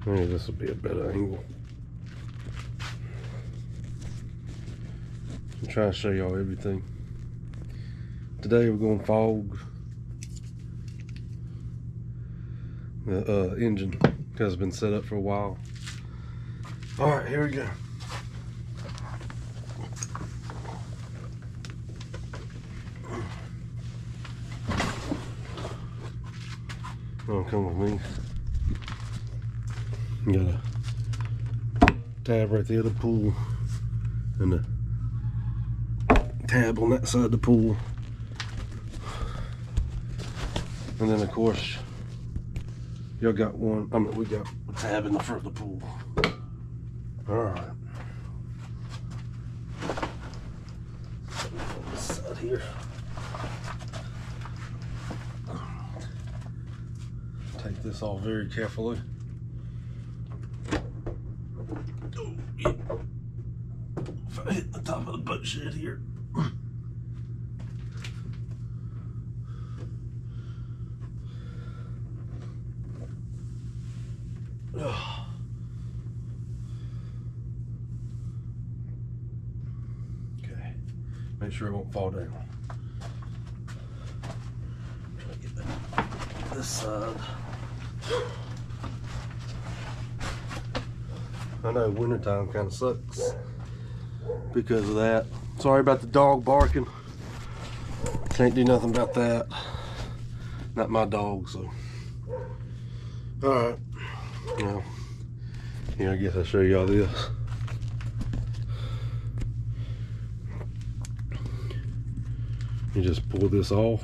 Maybe this will be a better angle. I'm trying to show y'all everything. Today we're going to fog the engine because it's been set up for a while. All right, here we go. Oh, come with me. You got a tab right there to pull, and a tab on that side to pull, and then of course y'all got one. I mean, we got a tab in the front to pull. All right. On this side here. Take this off very carefully. Oh, yeah. If I hit the top of the boat shed here. Okay, make sure it won't fall down. Try to get that this side. I know wintertime kind of sucks because of that. Sorry about the dog barking. Can't do nothing about that. Not my dog, so. Alright. Now, here, I guess I'll show y'all this. You just pull this off.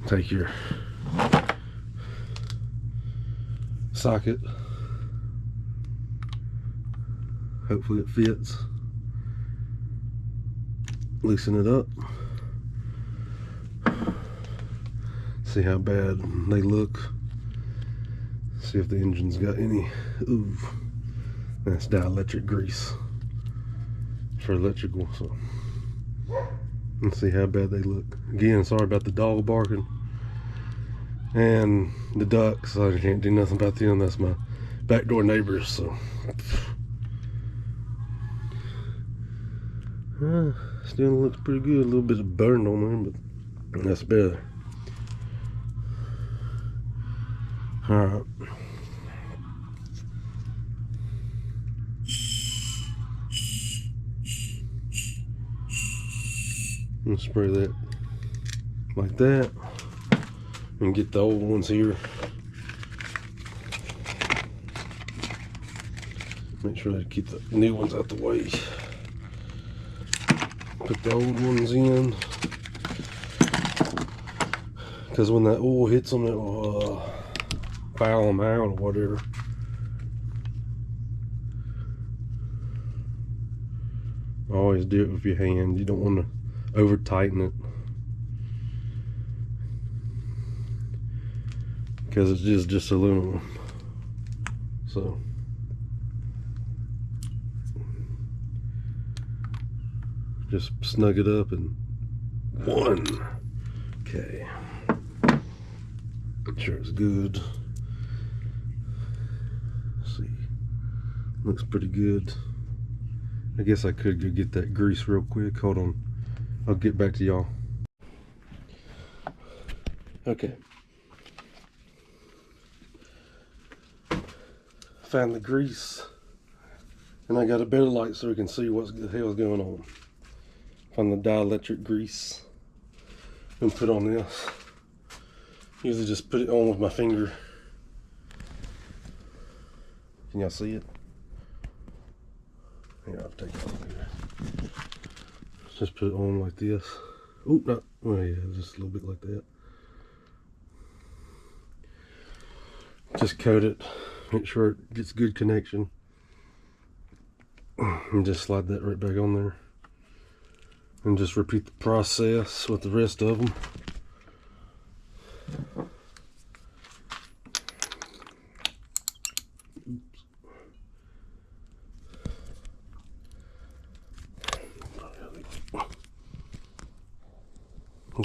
Take your socket. Hopefully it fits. Loosen it up. See how bad they look. See if the engine's got any. Ooh, that's dielectric grease for electrical. So let's see how bad they look. Again, sorry about the dog barking and the ducks. I can't do nothing about them. That's my backdoor neighbors. So still looks pretty good. A little bit of burn on there, but that's better. All right. And spray that like that, and get the old ones here. Make sure to keep the new ones out the way. Put the old ones in, because when that oil hits them, it will foul them out or whatever. Always do it with your hand. You don't want to over tighten it, because it's just aluminum. So just snug it up and one. Okay, make sure it's good. Let's see, looks pretty good. I guess I could go get that grease real quick. Hold on, I'll get back to y'all. Okay, found the grease, and I got a better light so we can see what the hell's going on. Found the dielectric grease and put on this. Usually just put it on with my finger. Can y'all see it? Here, I'll take it off here. Just put it on like this. Oh, no, oh yeah, just a little bit like that. Just coat it, make sure it gets good connection, and just slide that right back on there. And just repeat the process with the rest of them.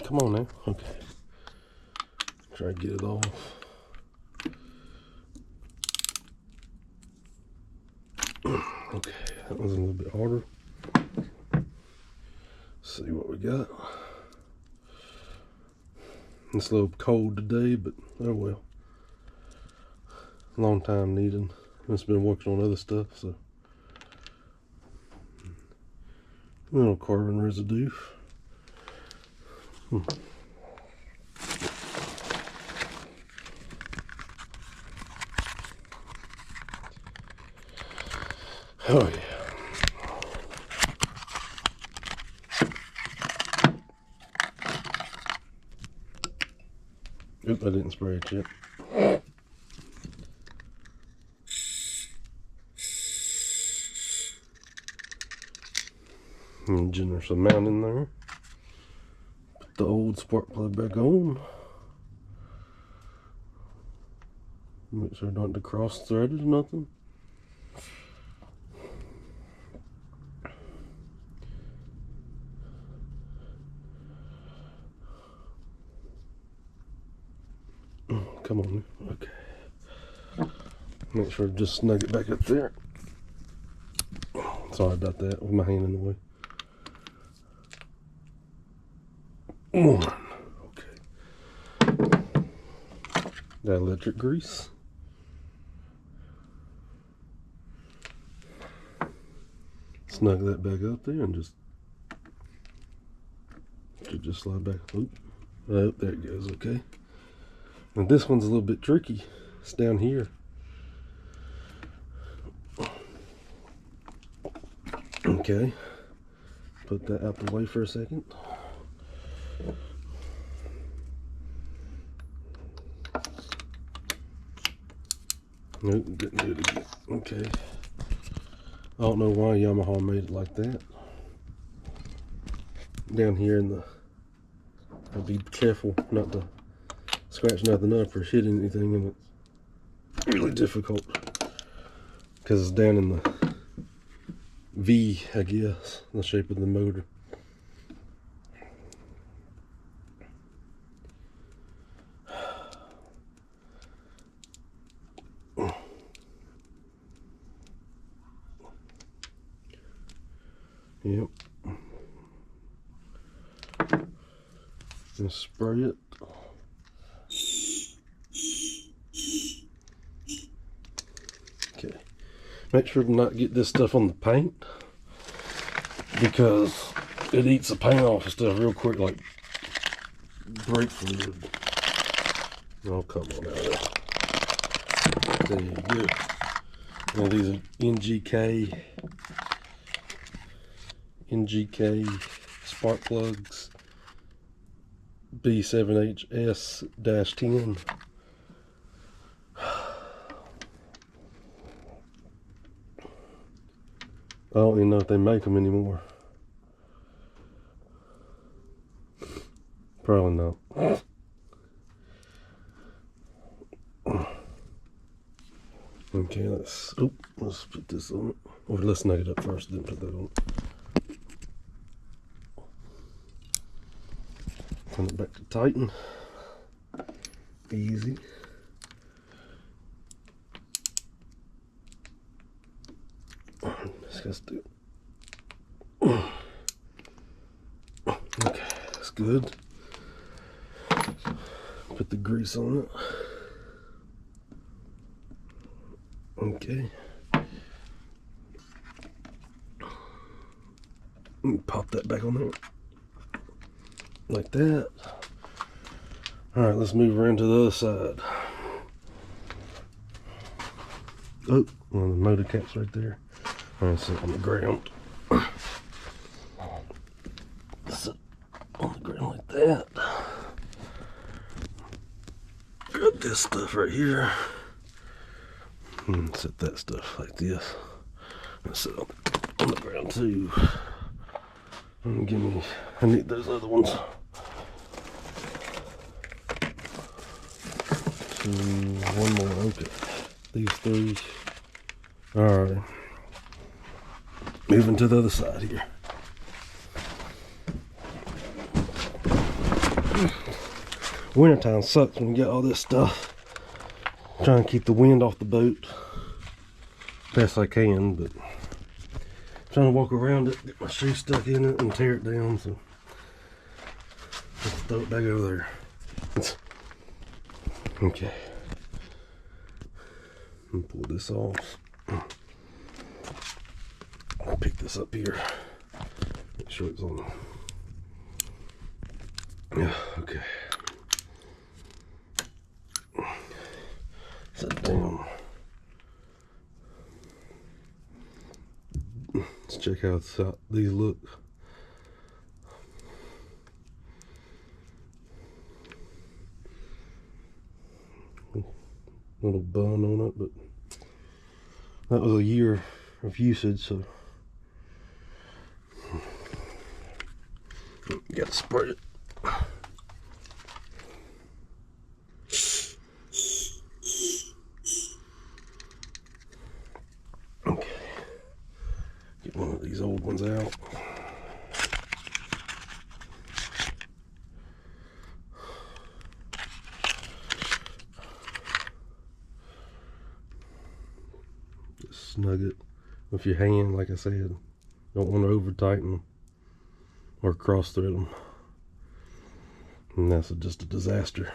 Come on now. Okay. Try to get it off. harder. See what we got. It's a little cold today, but oh well. Long time needed. It's been working on other stuff, so. A little carbon residue. Oh yeah. Oop, I didn't spray it yet. Engine, there's a mount in there. Put the old spark plug back on. Make sure not to cross threaded or nothing. Come on, okay. Make sure to just snug it back up there. Sorry about that, with my hand in the way. One, okay. That electric grease. Snug that back up there and just slide back. Oop. Oh, there it goes, okay. And this one's a little bit tricky. It's down here. Okay. Put that out the way for a second. Nope, didn't do it again. Okay. I don't know why Yamaha made it like that. Down here in the, I'll be careful not to scratch nothing up or hit anything, and it's really difficult because it's down in the V, I guess, the shape of the motor. Yep. And spray it. Okay. Make sure to not get this stuff on the paint, because it eats the paint off and stuff real quick, like brake fluid. Oh, come on out of there. There you go. Now these are NGK spark plugs, B7HS-10. I don't even know if they make them anymore. Probably not. Okay, let's put this on it. Or let's snug it up first, then put that on it. Turn it back to tighten. Easy. Just do it. Okay, that's good. Put the grease on it. Okay. Pop that back on there. Like that. Alright, let's move around to the other side. Oh, one of the motor caps right there. Alright, sit on the ground. Sit on the ground like that. Got this stuff right here. And set that stuff like this. Let's sit on the ground too. And give me, I need those other ones. So, one more, okay. These three. Alright. Moving to the other side here. Wintertime sucks when you get all this stuff. Trying to keep the wind off the boat best I can, but trying to walk around it, get my shoe stuck in it and tear it down, so let's throw it back over there. Okay. Let me pull this off. I'll pick this up here. Make sure it's on. Yeah, okay. Set it down. Let's check how these look. Little bun on it, but that was a year of usage, so gotta spray it. Okay, get one of these old ones out. Just snug it with your hand, like I said. Don't want to over tighten them or cross thread them, and that's just a disaster.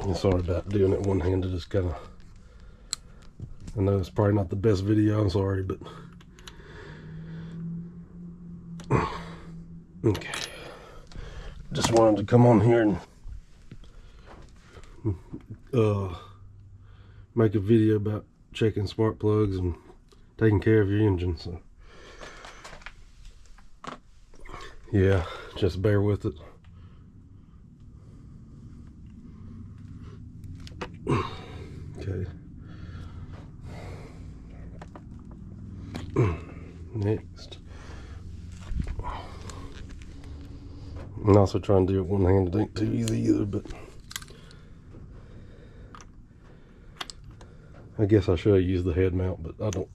I'm sorry about doing it one-handed. Just kind of, I know it's probably not the best video, I'm sorry, but okay. Just wanted to come on here and make a video about checking spark plugs and taking care of your engine. So yeah, just bear with it. Okay. Next, I'm also trying to do it one-handed. Ain't too easy either, but I guess I should have used the head mount, but I don't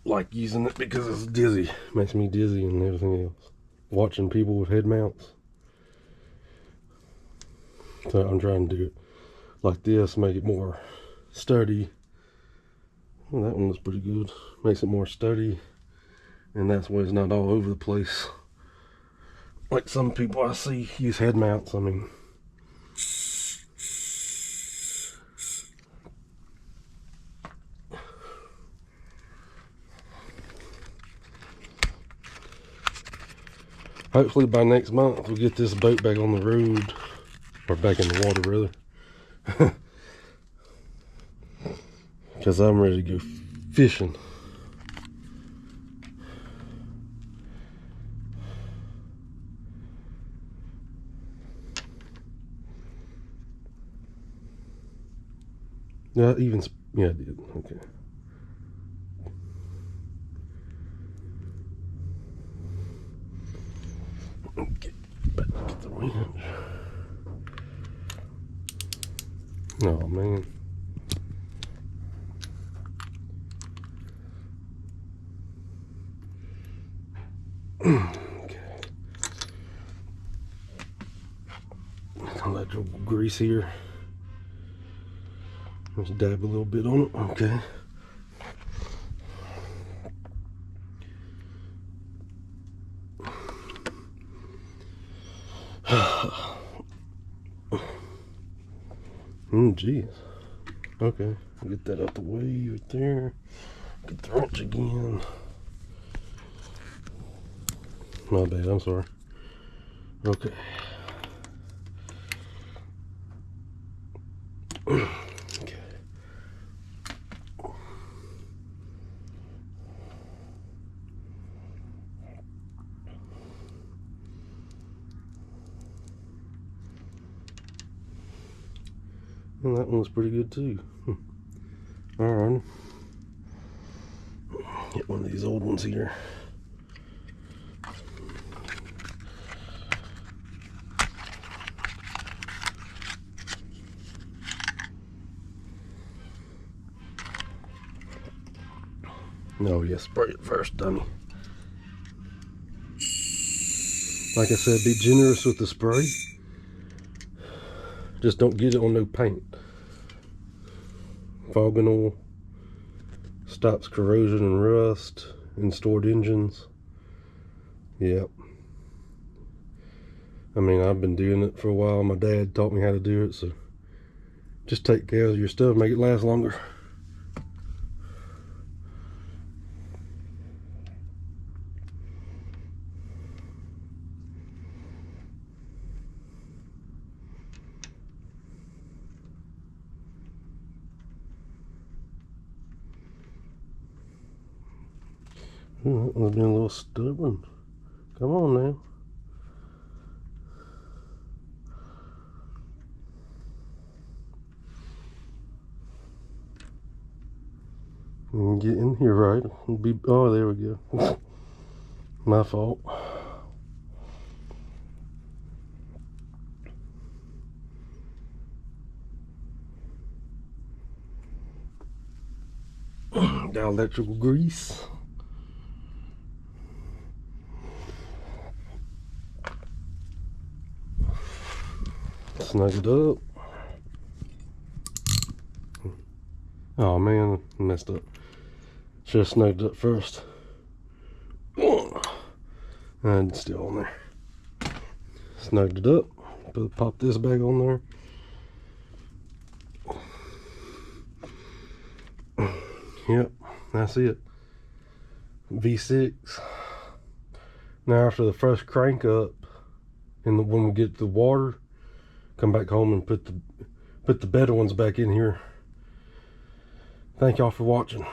like using it because it's dizzy. It makes me dizzy and everything else, watching people with head mounts. So I'm trying to do it like this, make it more sturdy. Well, that one was pretty good. Makes it more sturdy, and that's why it's not all over the place like some people I see use head mounts. I mean, hopefully by next month we'll get this boat back on the road, or back in the water rather, because I'm ready to go fishing. Yeah, yeah, I did. Okay. Get the winch. Oh man. Okay. Electrical grease here. Just dab a little bit on it. Okay. Jeez. Okay, get that out the way right there. Get the wrench again. My bad, I'm sorry. Okay. Okay. And that one's pretty good too. Alright. Get one of these old ones here. No, yeah, spray it first, dummy. Like I said, be generous with the spray. Just don't get it on no paint. Foggin oil stops corrosion and rust in stored engines. Yep. I mean, I've been doing it for a while. My dad taught me how to do it, so just take care of your stuff, make it last longer. Ooh, that one's being a little stubborn. Come on now. Get in here right. Oh, there we go. My fault. Got electrical grease. Snug it up. Oh man, messed up. Should have snugged it up first. And it's still on there. Snugged it up. Pop this back on there. Yep, that's it. V6. Now after the first crank up, and when we get the water, come back home and put the better ones back in here. Thank y'all for watching.